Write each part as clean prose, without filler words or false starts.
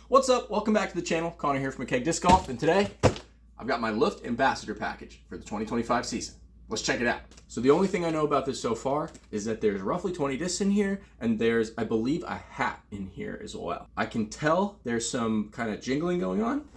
What's up? Welcome back to the channel. Connor here from Keg Disc Golf, and today I've got my Loft Ambassador package for the 2025 season. Let's check it out. So the only thing I know about this so far is that there's roughly 20 discs in here, and there's, I believe, a hat in here as well. I can tell there's some kind of jingling going on.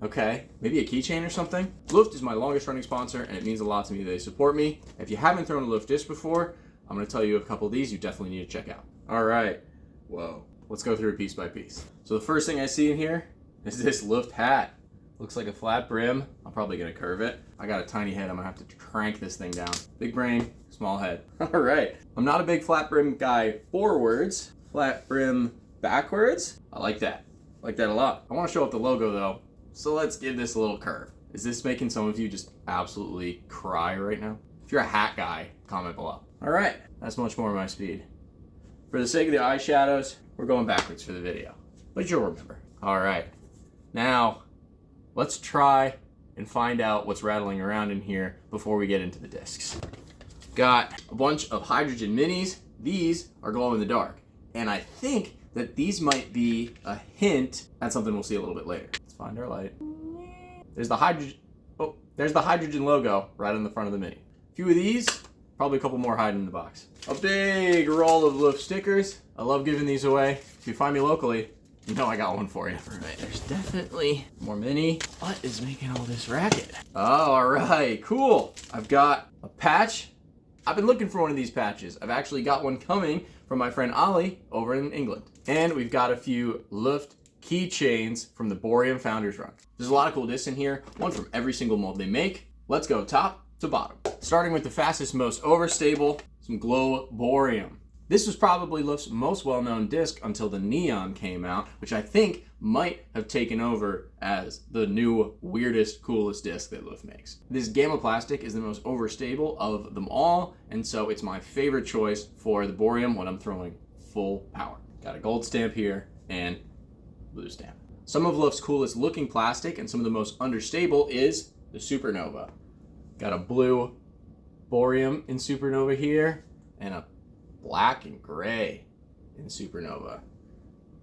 Okay, maybe a keychain or something. Loft is my longest running sponsor, and it means a lot to me that they support me. If you haven't thrown a Loft disc before, I'm gonna tell you a couple of these you definitely need to check out. All right, whoa. Let's go through it piece by piece. So the first thing I see in here is this Loft hat. Looks like a flat brim. I'm probably gonna curve it. I got a tiny head, I'm gonna have to crank this thing down. Big brain, small head. All right, I'm not a big flat brim guy forwards. Flat brim backwards, I like that. I like that a lot. I wanna show up the logo though, so let's give this a little curve. Is this making some of you just absolutely cry right now? If you're a hat guy, comment below. All right, that's much more my speed. For the sake of the eyeshadows, we're going backwards for the video, but you'll remember. All right, now let's try and find out what's rattling around in here before we get into the discs. Got a bunch of hydrogen minis. These are glow in the dark, and I think that these might be a hint at something we'll see a little bit later. Let's find our light. There's the hydrogen. Oh, there's the hydrogen logo right on the front of the mini. A few of these. Probably a couple more hiding in the box. A big roll of Loft stickers. I love giving these away. If you find me locally, you know I got one for you. All right, there's definitely more mini. What is making all this racket? Oh, all right, cool. I've got a patch. I've been looking for one of these patches. I've actually got one coming from my friend Ali over in England. And we've got a few Loft keychains from the Bohrium Founders Run. There's a lot of cool discs in here, one from every single mold they make. Let's go top to bottom. Starting with the fastest, most overstable, some glow Bohrium. This was probably Loft's most well-known disc until the Neon came out, which I think might have taken over as the new weirdest, coolest disc that Loft makes. This Gamma plastic is the most overstable of them all, and so it's my favorite choice for the Bohrium when I'm throwing full power. Got a gold stamp here and blue stamp. Some of Loft's coolest looking plastic and some of the most understable is the Supernova. Got a blue Bohrium in Supernova here, and a black and gray in Supernova.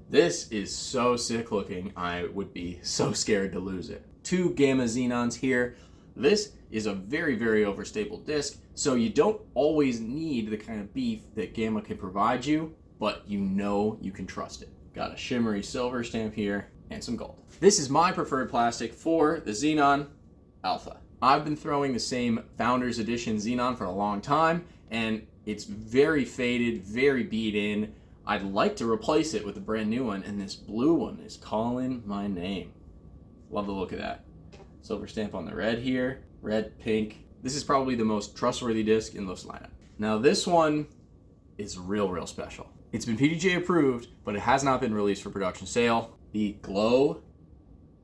This is so sick looking, I would be so scared to lose it. Two Gamma Xenons here. This is a very, very overstable disc, so you don't always need the kind of beef that Gamma can provide you, but you know you can trust it. Got a shimmery silver stamp here, and some gold. This is my preferred plastic for the Xenon Alpha. I've been throwing the same Founders Edition Xenon for a long time, and it's very faded, very beat in. I'd like to replace it with a brand new one, and this blue one is calling my name. Love the look of that. Silver stamp on the red here, red, pink. This is probably the most trustworthy disc in Loft's lineup. Now this one is real special. It's been PDGA approved, but it has not been released for production sale. The Glow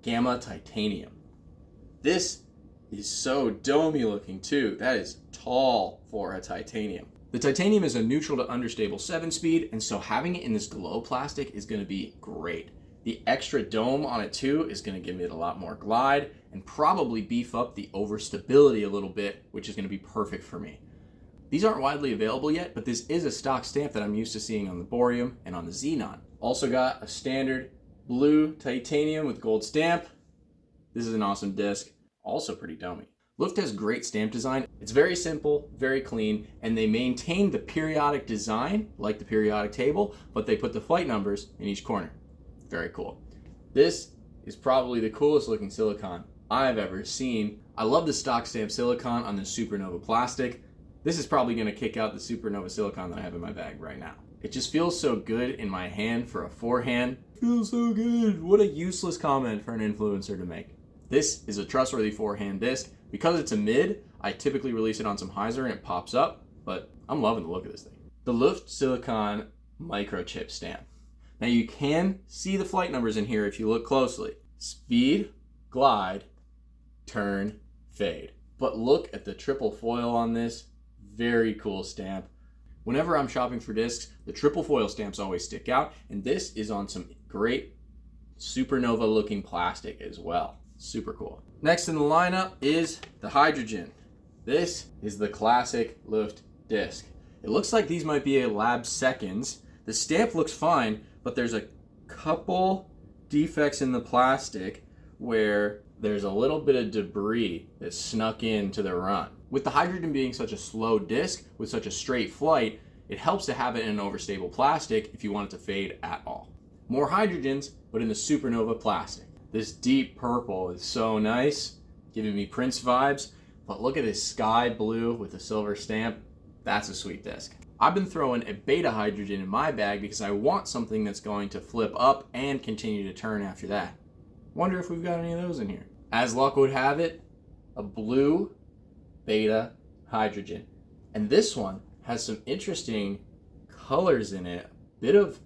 Gamma Titanium. This is so domey looking too. That is tall for a titanium. The titanium is a neutral to understable 7-speed, and so having it in this glow plastic is gonna be great. The extra dome on it too is gonna give it a lot more glide and probably beef up the overstability a little bit, which is gonna be perfect for me. These aren't widely available yet, but this is a stock stamp that I'm used to seeing on the Bohrium and on the Xenon. Also got a standard blue titanium with gold stamp. This is an awesome disc. Also pretty domey. Loft has great stamp design. It's very simple, very clean, and they maintain the periodic design, like the periodic table, but they put the flight numbers in each corner. Very cool. This is probably the coolest looking silicone I've ever seen. I love the stock stamp silicone on the Supernova plastic. This is probably gonna kick out the Supernova silicone that I have in my bag right now. It just feels so good in my hand for a forehand. Feels so good. What a useless comment for an influencer to make. This is a trustworthy forehand disc. Because it's a mid, I typically release it on some hyzer and it pops up, but I'm loving the look of this thing. The Loft Silicon microchip stamp. Now you can see the flight numbers in here if you look closely. Speed, glide, turn, fade. But look at the triple foil on this. Very cool stamp. Whenever I'm shopping for discs, the triple foil stamps always stick out, and this is on some great Supernova looking plastic as well. Super cool. Next in the lineup is the hydrogen. This is the classic Loft disc. It looks like these might be a lab seconds. The stamp looks fine, but there's a couple defects in the plastic where there's a little bit of debris that snuck into the run. With the hydrogen being such a slow disc with such a straight flight, it helps to have it in an overstable plastic if you want it to fade at all. More hydrogens, but in the supernova plastic. This deep purple is so nice, giving me Prince vibes, but look at this sky blue with a silver stamp. That's a sweet disc. I've been throwing a beta hydrogen in my bag because I want something that's going to flip up and continue to turn after that. Wonder if we've got any of those in here. As luck would have it, a blue beta hydrogen. And this one has some interesting colors in it. A bit of,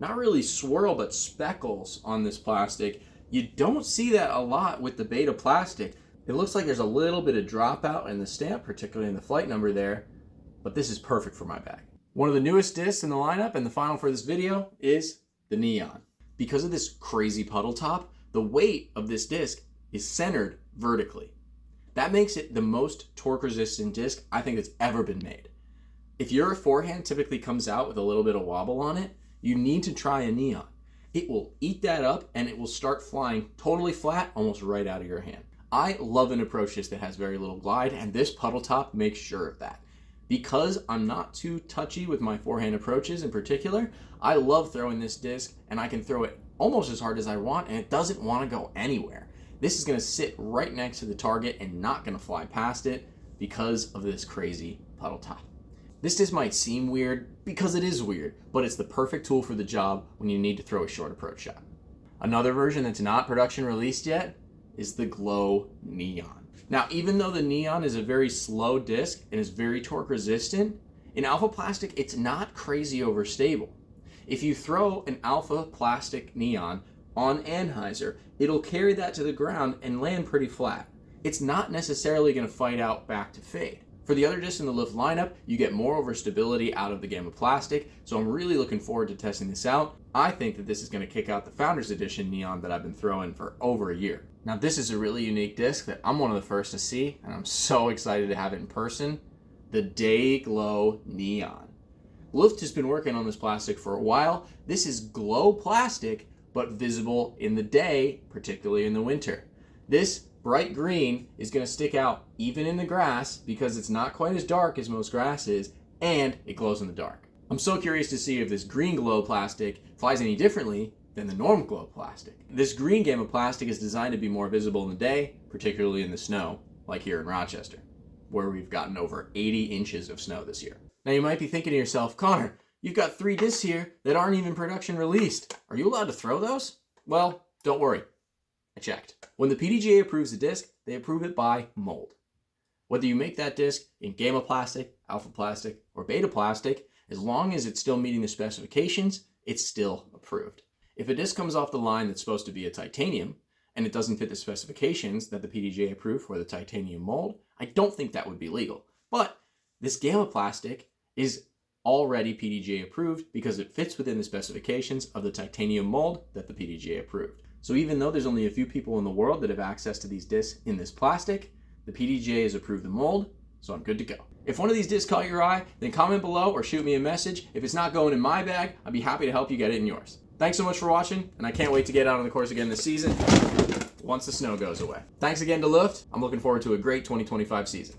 not really swirl, but speckles on this plastic. You don't see that a lot with the beta plastic. It looks like there's a little bit of dropout in the stamp, particularly in the flight number there, but this is perfect for my bag. One of the newest discs in the lineup and the final for this video is the Neon. Because of this crazy puddle top, the weight of this disc is centered vertically. That makes it the most torque resistant disc I think that's ever been made. If your forehand typically comes out with a little bit of wobble on it, you need to try a Neon. It will eat that up and it will start flying totally flat, almost right out of your hand. I love an approach disc that has very little glide, and this puddle top makes sure of that. Because I'm not too touchy with my forehand approaches in particular, I love throwing this disc, and I can throw it almost as hard as I want, and it doesn't want to go anywhere. This is going to sit right next to the target and not going to fly past it because of this crazy puddle top. This disc might seem weird because it is weird, but it's the perfect tool for the job when you need to throw a short approach shot. Another version that's not production released yet is the Glow Neon. Now, even though the Neon is a very slow disc and is very torque resistant, in alpha plastic, it's not crazy overstable. If you throw an alpha plastic Neon on anhyzer, it'll carry that to the ground and land pretty flat. It's not necessarily going to fight out back to fade. For the other discs in the Loft lineup, you get more overstability out of the Gamma plastic, so I'm really looking forward to testing this out. I think that this is going to kick out the Founders Edition Neon that I've been throwing for over a year. Now, this is a really unique disc that I'm one of the first to see, and I'm so excited to have it in person. The Day Glow Neon. Loft has been working on this plastic for a while. This is glow plastic, but visible in the day, particularly in the winter. This bright green is going to stick out even in the grass because it's not quite as dark as most grass is, and it glows in the dark. I'm so curious to see if this green glow plastic flies any differently than the normal glow plastic. This green Gamma plastic is designed to be more visible in the day, particularly in the snow, like here in Rochester, where we've gotten over 80 inches of snow this year. Now you might be thinking to yourself, Connor, you've got 3 discs here that aren't even production released. Are you allowed to throw those? Well, don't worry. I checked. When the PDGA approves a disc, they approve it by mold. Whether you make that disc in Gamma plastic, alpha plastic, or beta plastic, as long as it's still meeting the specifications, it's still approved. If a disc comes off the line that's supposed to be a titanium, and it doesn't fit the specifications that the PDGA approved for the titanium mold, I don't think that would be legal. But this Gamma plastic is already PDGA approved because it fits within the specifications of the titanium mold that the PDGA approved. So even though there's only a few people in the world that have access to these discs in this plastic, the PDGA has approved the mold, so I'm good to go. If one of these discs caught your eye, then comment below or shoot me a message. If it's not going in my bag, I'd be happy to help you get it in yours. Thanks so much for watching, and I can't wait to get out on the course again this season once the snow goes away. Thanks again to Loft. I'm looking forward to a great 2025 season.